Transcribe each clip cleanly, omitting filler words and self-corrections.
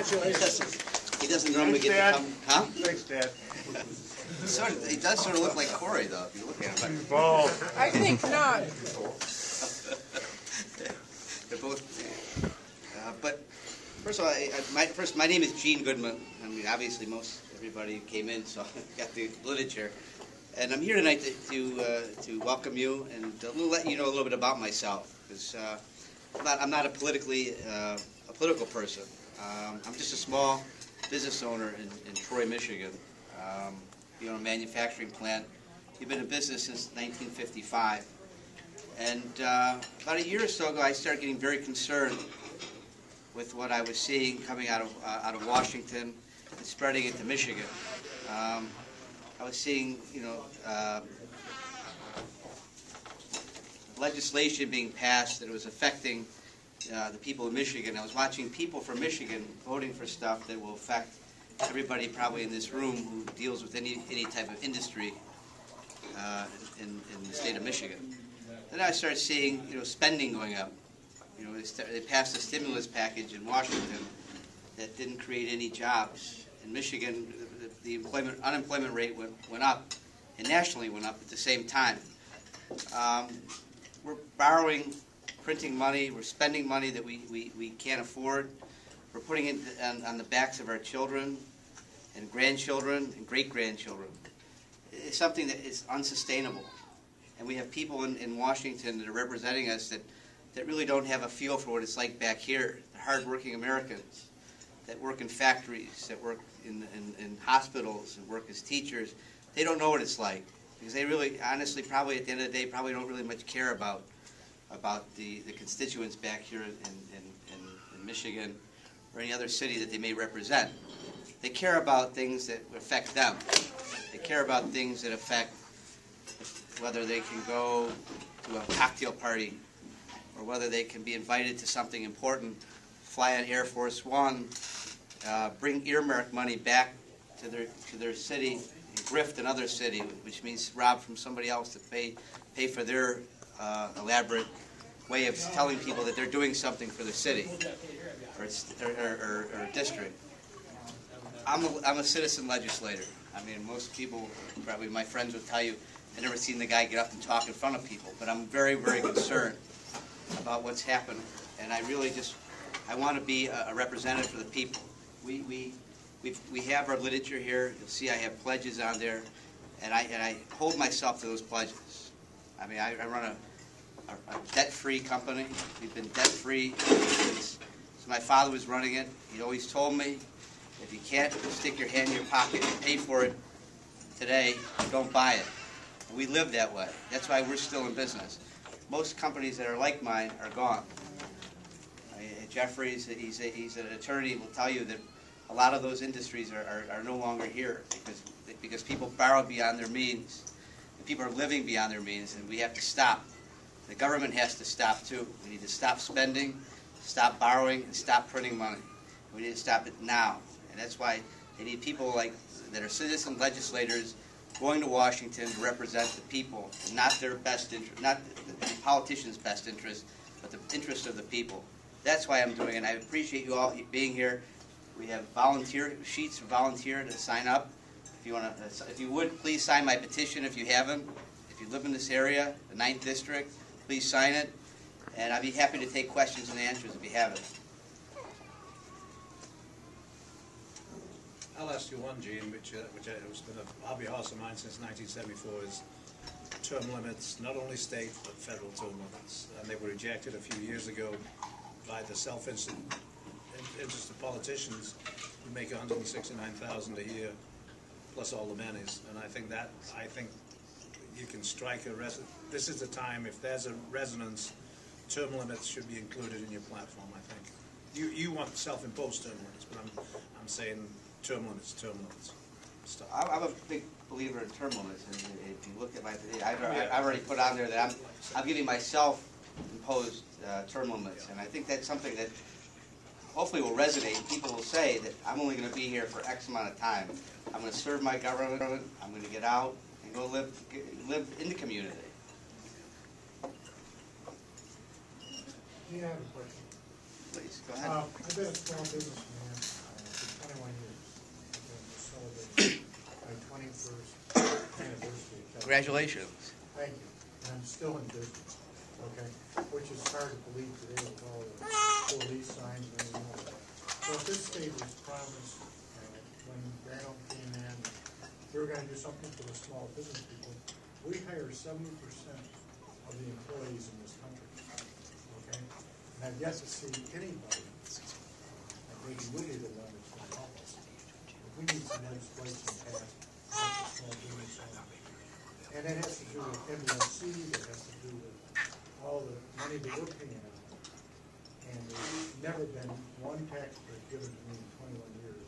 He doesn't normally get to come. Huh? Thanks, Dad. He does sort of look like Corey, though, if you look at him. Bald. I think not. They're both. But first of all, my name is Gene Goodman. I mean, obviously, most everybody came in, so I got the literature. And I'm here tonight to welcome you and to let you know a little bit about myself, because I'm not a political person. I'm just a small business owner in Troy, Michigan. We own a manufacturing plant. We've been in business since 1955. And about a year or so ago, I started getting very concerned with what I was seeing coming out of Washington and spreading into Michigan. I was seeing, legislation being passed that was affecting the people of Michigan. I was watching people from Michigan voting for stuff that will affect everybody probably in this room who deals with any type of industry in the state of Michigan. Then I started seeing, spending going up. They passed a stimulus package in Washington that didn't create any jobs. In Michigan, the unemployment rate went up, and nationally went up at the same time. We're borrowing, printing money. We're spending money that we can't afford. We're putting it on the backs of our children and grandchildren and great-grandchildren. It's something that is unsustainable. And we have people in Washington that are representing us that really don't have a feel for what it's like back here. The hard-working Americans that work in factories, that work in hospitals, and work as teachers. They don't know what it's like, because they really, honestly, probably at the end of the day, probably don't really much care about the constituents back here in Michigan or any other city that they may represent. They care about things that affect them. They care about things that affect whether they can go to a cocktail party or whether they can be invited to something important, fly on Air Force One, bring earmark money back to their city, and grift another city, which means rob from somebody else to pay for their elaborate way of telling people that they're doing something for their city or district. I'm a citizen legislator. I mean, most people, probably my friends would tell you, I've never seen the guy get up and talk in front of people, but I'm very, very concerned about what's happening, and I want to be a representative for the people. We have our literature here. You'll see I have pledges on there, and I hold myself to those pledges. I mean, I run a debt-free company. We've been debt-free since my father was running it. He always told me, if you can't stick your hand in your pocket and pay for it today, don't buy it. And we live that way. That's why we're still in business. Most companies that are like mine are gone. Jeffries, he's an attorney, will tell you that a lot of those industries are no longer here because people borrow beyond their means, and people are living beyond their means, and we have to stop. The government has to stop too. We need to stop spending, stop borrowing, and stop printing money. We need to stop it now, and that's why they need people that are citizen legislators going to Washington to represent the people, and not their best interest, not the politicians' best interest, but the interest of the people. That's why I'm doing it. I appreciate you all being here. We have volunteer sheets for volunteer to sign up. If you would, please sign my petition if you haven't. If you live in this area, the 9th District, please sign it. And I'd be happy to take questions and answers if you have it. I'll ask you one, Gene, which has been a hobby horse of mine since 1974, is term limits, not only state but federal term limits. And they were rejected a few years ago by the self-interested politicians who make $169,000 a year, plus all the monies. And I think you can strike this is the time, if there's a resonance, term limits should be included in your platform, I think. You want self-imposed term limits, but I'm saying term limits. Stop. I'm a big believer in term limits, and if you look at I've already put on there that I'm giving myself imposed term limits, and I think that's something that hopefully will resonate. People will say that I'm only going to be here for X amount of time. I'm going to serve my government. I'm going to get out and go live in the community. You have a question. Please, go ahead. I've been a small businessman 21st anniversary. Congratulations. Thank you. And I'm still in business, okay? Which is hard to believe today with all the police signs and everything like that. So if this state was promised, when Granholm came in, we were going to do something for the small business people. We hire 70% of the employees in this country, okay? And I've yet to see anybody, maybe Woody the one that's going to help us. If we need some legislation passed, that's a small business owner. And it has to do with MLC, it has to do with all the money that we're paying out. And there's never been one tax break given to me in 21 years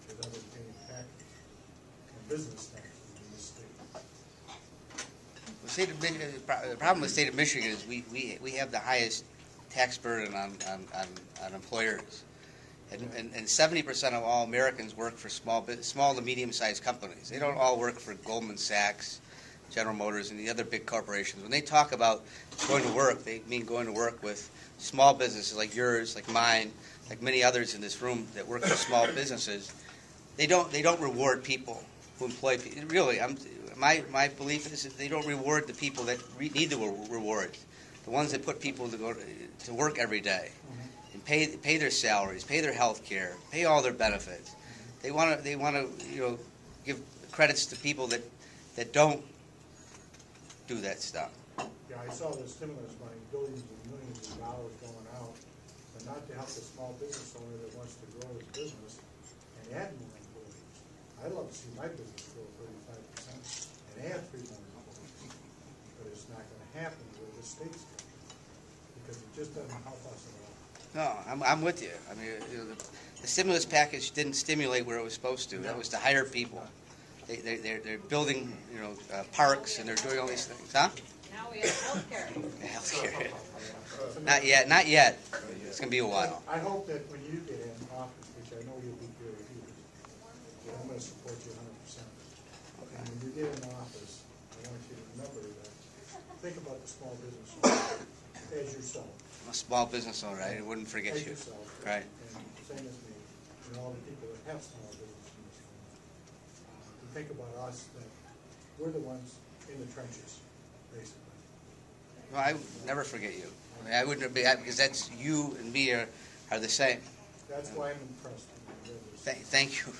without paying taxes and business taxes in this state. The problem with the state of Michigan is we have the highest tax burden on employers. And 70% of all Americans work for small to medium-sized companies. They don't all work for Goldman Sachs, General Motors, and the other big corporations. When they talk about going to work, they mean going to work with small businesses like yours, like mine, like many others in this room that work for small businesses. They don't reward people who employ people. Really, my belief is that they don't reward the people that need the rewards, the ones that put people to go to work every day and pay their salaries, pay their health care, pay all their benefits. They want to give credits to people that don't do that stuff. Yeah, I saw the stimulus money, billions and millions of dollars going out, but not to help the small business owner that wants to grow his business and add more employees. I'd love to see my business grow 35% and add 3 more employees, but it's not going to happen with the state's budget because it just doesn't help us at all. No, I'm with you. I mean, the stimulus package didn't stimulate where it was supposed to. That was to hire people. They're building, parks, and they're doing all these things, huh? Now we have healthcare. Healthcare. Not yet. It's going to be a while. I hope that when you get in office, which I know you'll be peer reviewed, that I'm going to support you 100%. And when you get in office, I want you to remember that. Think about the small business owner as yourself. I'm a small business owner. I wouldn't forget As you. yourself. Right. And same as me, and all the people that have small business in this country. To think about us, that we're the ones in the trenches, basically. No, I would never forget you. I mean, I wouldn't be, because that's you and me are the same. That's why I'm impressed with you. Thank you.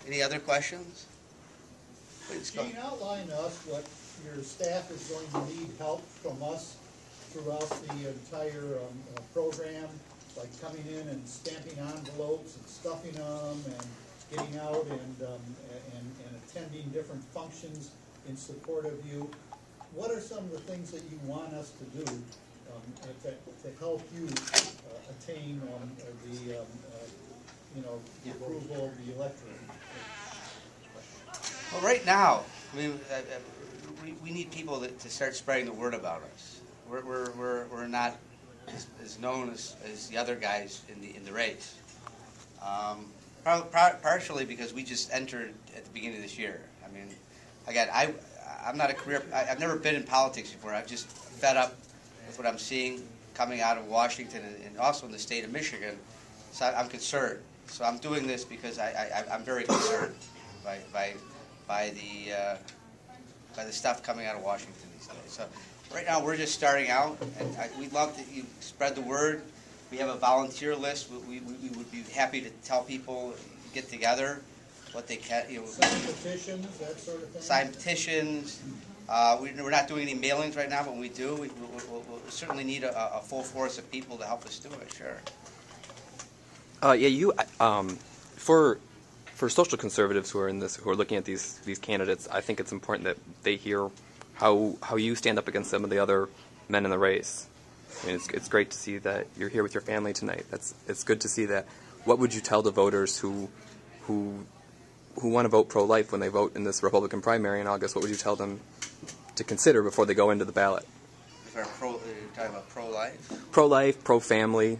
Any other questions? Please go. Can you outline us what your staff is going to need help from us throughout the entire program, like coming in and stamping envelopes and stuffing them and getting out and attending different functions in support of you? What are some of the things that you want us to do to help you attain the approval of the electorate? Well, right now, I mean, we need people to start spreading the word about us. We're not as known as the other guys in the race. Partially because we just entered at the beginning of this year. I mean, again, I'm not a career. I've never been in politics before. I've just fed up with what I'm seeing coming out of Washington and also in the state of Michigan. So I'm concerned. So I'm doing this because I'm very concerned by the stuff coming out of Washington these days. So right now we're just starting out, and we'd love that you spread the word. We have a volunteer list. We would be happy to tell people, get together, what they can. Sign petitions, that sort of thing? Sign petitions. We're not doing any mailings right now, but when we do, we'll certainly need a full force of people to help us do it, sure. For social conservatives who are looking at these candidates, I think it's important that they hear how you stand up against some of the other men in the race. I mean, it's great to see that you're here with your family tonight. It's good to see that. What would you tell the voters who want to vote pro-life when they vote in this Republican primary in August? What would you tell them to consider before they go into the ballot? You're talking about pro-life? Pro-life, pro-family.